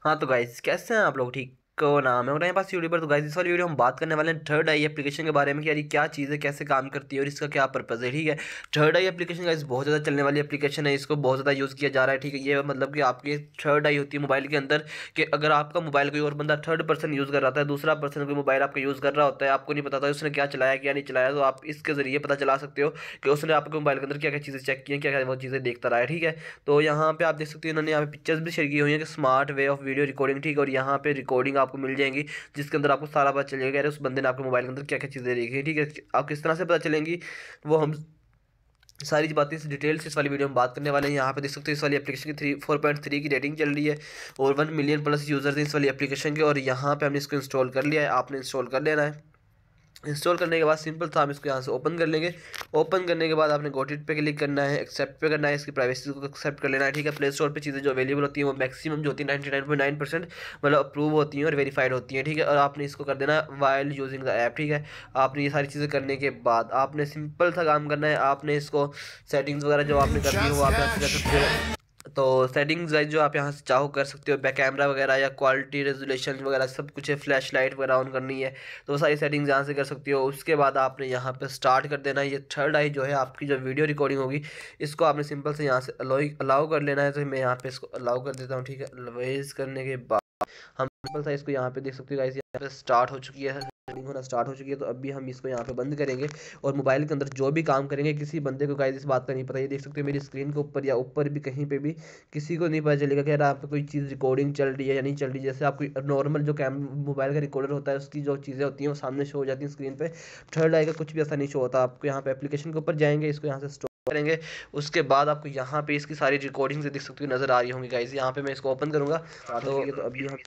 हाँ तो गाइस कैसे हैं आप लोग? ठीक को नाम है और यहाँ पास यूट्यूबर। तो गाइस इस वाली वीडियो हम बात करने वाले हैं थर्ड आई एप्लीकेशन के बारे में कि यार ये क्या चीज़ है, कैसे काम करती है और इसका क्या पर्पज़ है। ठीक है, थर्ड आई एप्लीकेशन गाइस बहुत ज़्यादा चलने वाली एप्लीकेशन है, इसको बहुत ज़्यादा यूज़ किया जा रहा है। ठीक है, ये मतलब कि आपकी थर्ड आई होती है मोबाइल के अंदर कि अगर आपका मोबाइल कोई और बंदा थर्ड पर्सन यूज़ कर रहा था, दूसरा पर्सन कोई मोबाइल आपका यूज़ कर रहा होता है, आपको नहीं पता था उसने क्या चलाया क्या नहीं चलाया, तो आप इसके ज़रिए पता चला सकते हो कि उसने आपके मोबाइल के अंदर क्या क्या चीज़ें चेक की हैं, क्या क्या वो चीज़ें देखता रहा है। ठीक है, तो यहाँ पे आप देख सकते हो इन्होंने यहाँ पे पिक्चर्स भी शेयर की हुई हैं कि smart way of video recording. ठीक है, और यहाँ पे रिकॉर्डिंग आपको मिल जाएंगी जिसके अंदर आपको सारा पता चलेगा कि उस बंदे ने आपके मोबाइल के अंदर क्या क्या चीज़ें देखी है। ठीक है, आप किस तरह से पता चलेंगी वो हम सारी बातें इस डिटेल से इस वाली वीडियो में बात करने वाले हैं। यहाँ पे देख सकते हो इस वाली एप्लीकेशन की 4.3 की रेटिंग चल रही है और 1 मिलियन प्लस यूजर्स हैं इस वाली एप्लीकेशन के। और यहाँ पे हमने इसको इंस्टॉल कर लिया है, आपने इंस्टॉल कर लेना है। इंस्टॉल करने के बाद सिंपल था हम इसको यहाँ से ओपन कर लेंगे। ओपन करने के बाद आपने गॉट इट पे क्लिक करना है, एक्सेप्ट पे करना है, इसकी प्राइवेसी को एक्सेप्ट कर लेना है। ठीक है, प्ले स्टोर पे चीज़ें जो अवेलेबल होती हैं वो मैक्सिमम जो होती है 99.9% मतलब अप्रूव होती हैं और वेरीफाइड होती हैं। ठीक है, और आपने इसको कर देना वाइल यूजिंग द ऐप। ठीक है, आपने ये सारी चीज़ें करने के बाद आपने सिंपल सा काम करना है, आपने इसको सेटिंग्स वगैरह जो आपने करनी हो वो आप यहाँ से कर सकते हो। तो सेटिंग्स गाइस जो आप यहाँ से चाहो कर सकते हो, बैक कैमरा वगैरह या क्वालिटी रेजोल्यूशन वगैरह सब कुछ है, फ्लैश लाइट वगैरह ऑन करनी है तो वो सारी सेटिंग्स यहाँ से कर सकते हो। उसके बाद आपने यहाँ पे स्टार्ट कर देना है। ये थर्ड आई जो है आपकी जो वीडियो रिकॉर्डिंग होगी इसको आपने सिंपल से यहाँ से अलाउ कर लेना है। तो मैं यहाँ पे इसको अलाउ कर देता हूँ। ठीक है, अलाउज करने के बाद हम सिंपल सा इसको यहाँ पे देख सकते हो गाइस, यहाँ पे स्टार्ट हो चुकी है, सेटिंग होना स्टार्ट हो चुकी है। तो अभी हम इसको यहाँ पे बंद करेंगे और मोबाइल के अंदर जो भी काम करेंगे किसी बंदे को गाइस इस बात का नहीं पता। ये देख सकते हो मेरी स्क्रीन के ऊपर या ऊपर भी कहीं पे भी किसी को नहीं पता चलेगा कि यार आप पे कोई चीज़ रिकॉर्डिंग चल रही है या नहीं चल रही। जैसे आप कोई नॉर्मल जो कैम मोबाइल का रिकॉर्डर होता है उसकी जो चीज़ें होती हैं वो सामने शो हो जाती हैं स्क्रीन पे, थर्ड आई का कुछ भी ऐसा नहीं शो होता। आपको यहाँ पे एप्लीकेशन के ऊपर जाएंगे, इसको यहाँ से स्टॉप करेंगे, उसके बाद आपको यहाँ पे इसकी सारी रिकॉर्डिंग्स देख सकते हो नजर आ रही होंगी गाइस। यहाँ पे मैं इसको ओपन करूंगा तो अभी हम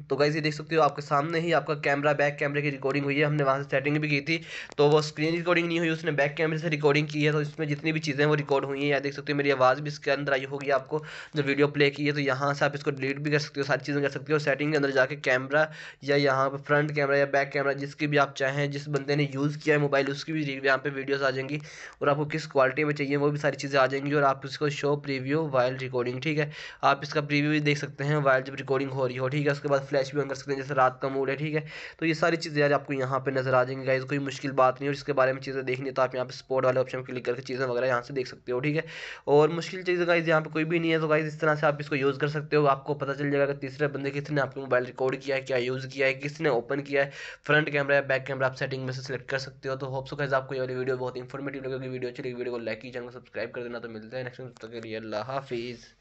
तो गाइस ये देख सकते हो आपके सामने ही आपका कैमरा बैक कैमरे की रिकॉर्डिंग हुई है, हमने वहाँ से सेटिंग भी की थी तो वो स्क्रीन रिकॉर्डिंग नहीं हुई, उसने बैक कैमरे से रिकॉर्डिंग की है। तो इसमें जितनी भी चीज़ें वो रिकॉर्ड हुई हैं, या देख सकते हो मेरी आवाज़ भी इसके अंदर आई होगी आपको जो वीडियो प्ले की है। तो यहाँ से आप इसको डिलीट भी कर सकते हो, सारी चीज़ें कर सकते हो। सेटिंग के अंदर जाके कैमरा या यहाँ पर फ्रंट कैमरा या बैक कैमरा जिसकी भी आप चाहें, जिस बंदे ने यूज़ किया है मोबाइल उसकी भी यहाँ पे वीडियोज़ आ जाएंगी और आपको किस क्वालिटी में चाहिए वो भी सारी चीज़ें आ जाएंगी। और आप इसको शो प्रीव्यू वाइल रिकॉर्डिंग, ठीक है, आप इसका प्रीव्यू भी देख सकते हैं वाइल जब रिकॉर्डिंग हो रही हो। ठीक है, उसके बाद फ्लैश भी ऑन कर सकते हैं जैसे रात का मूड है। ठीक है, तो ये सारी चीज़ें यार आपको यहाँ पे नजर आ जाएंगी गाइस, कोई मुश्किल बात नहीं। और इसके बारे में चीज़ें देखनी है तो आप यहाँ पे स्पोर्ट वाले ऑप्शन क्लिक करके चीज़ें वगैरह यहाँ से देख सकते हो। ठीक है, और मुश्किल चीज़ें गाइस यहाँ पे कोई भी नहीं है। तो गाइस इस तरह से आप इसको यूज़ कर सकते हो, आपको पता चल जाएगा कि तीसरे बंदे किसने आपके मोबाइल रिकॉर्ड किया है, क्या यूज़ किया है, किसने ओपन किया है, फ्रंट कैमरा या बैक कैमरा आप सेटिंग में से सिलेक्ट कर सकते हो। तो होप सो गाइस आपको ये वाली वीडियो बहुत इंफॉर्मेटिव लगेगी। वीडियो अच्छी लगी वीडियो को लाइक कीजिए, चैनल को सब्सक्राइब कर देना। तो मिलते हैं नेक्स्ट तक के लिए, अल्लाह हाफिज़।